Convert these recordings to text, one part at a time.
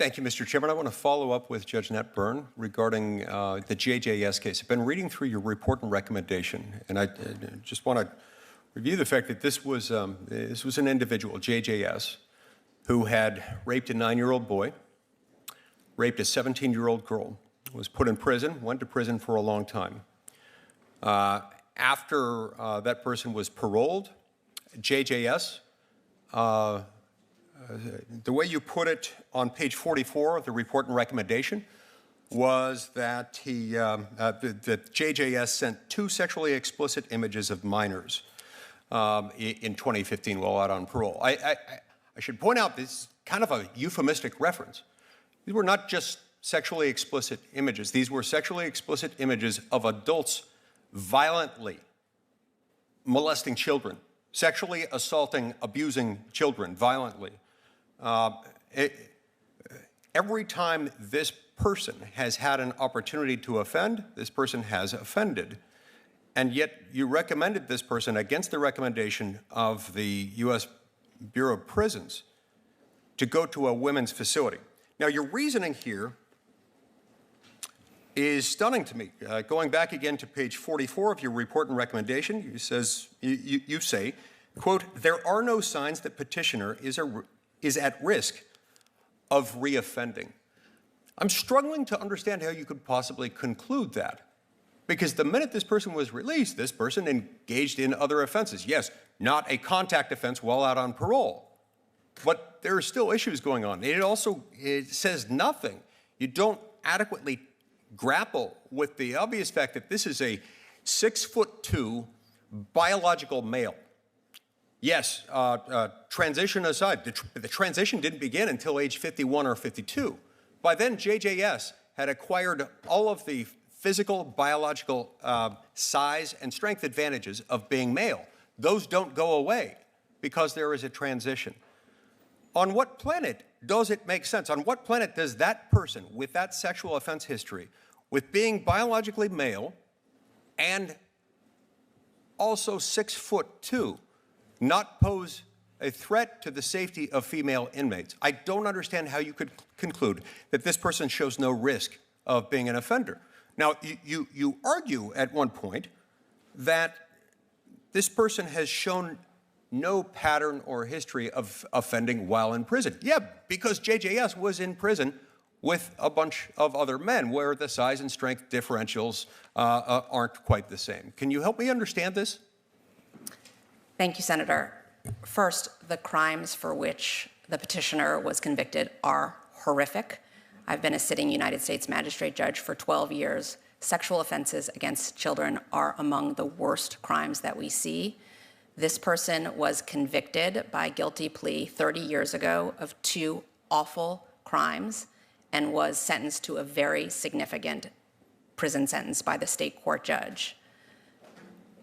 Thank you, Mr. Chairman. I want to follow up with Judge Annette Byrne regarding the JJS case. I've been reading through your report and recommendation, and I just want to review the fact that this was an individual, JJS, who had raped a 9-year-old boy, raped a 17-year-old girl, was put in prison, went to prison for a long time. After that person was paroled, JJS, the way you put it on page 44 of the report and recommendation was that that JJS sent 2 sexually explicit images of minors in 2015 while out on parole. I should point out this is kind of a euphemistic reference. These were not just sexually explicit images. These were sexually explicit images of adults violently molesting children, sexually assaulting, abusing children violently. Every time this person has had an opportunity to offend, this person has offended. And yet you recommended this person against the recommendation of the U.S. Bureau of Prisons to go to a women's facility. Now, your reasoning here is stunning to me. Going back again to page 44 of your report and recommendation, you say, quote, "There are no signs that petitioner is at risk of reoffending." I'm struggling to understand how you could possibly conclude that, because the minute this person was released, this person engaged in other offenses. Yes, not a contact offense while out on parole, but there are still issues going on. It says nothing. You don't adequately grapple with the obvious fact that this is a 6'2" biological male. Yes, transition aside, the transition didn't begin until age 51 or 52. By then, JJS had acquired all of the physical, biological size and strength advantages of being male. Those don't go away because there is a transition. On what planet does it make sense? On what planet does that person with that sexual offense history, with being biologically male and also 6'2", not pose a threat to the safety of female inmates? I don't understand how you could conclude that this person shows no risk of being an offender. Now, you argue at one point that this person has shown no pattern or history of offending while in prison. Yeah, because JJS was in prison with a bunch of other men where the size and strength differentials aren't quite the same. Can you help me understand this? Thank you, Senator. First, the crimes for which the petitioner was convicted are horrific. I've been a sitting United States magistrate judge for 12 years. Sexual offenses against children are among the worst crimes that we see. This person was convicted by guilty plea 30 years ago of 2 awful crimes and was sentenced to a very significant prison sentence by the state court judge.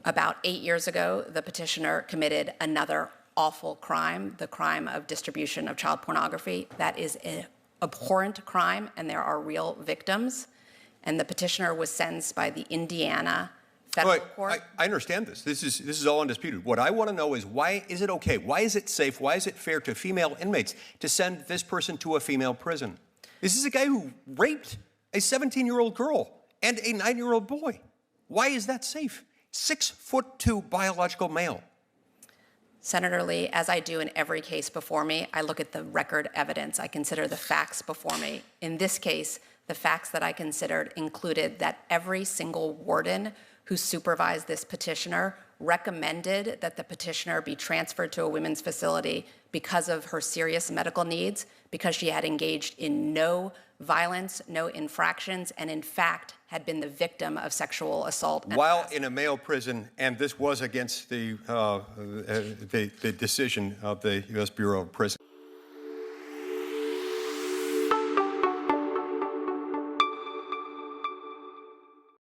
About 8 years ago, the petitioner committed another awful crime, the crime of distribution of child pornography. That is an abhorrent crime, and there are real victims. And the petitioner was sentenced by the Indiana federal court. I understand this. This is all undisputed. What I want to know is, why is it okay? Why is it safe? Why is it fair to female inmates to send this person to a female prison? This is a guy who raped a 17-year-old girl and a 9-year-old boy. Why is that safe? 6'2" biological male. Senator Lee, as I do in every case before me, I look at the record evidence. I consider the facts before me. In this case, the facts that I considered included that every single warden who supervised this petitioner recommended that the petitioner be transferred to a women's facility because of her serious medical needs, because she had engaged in no violence, no infractions, and in fact had been the victim of sexual assault. While in a male prison, and this was against the decision of the U.S. Bureau of Prisons.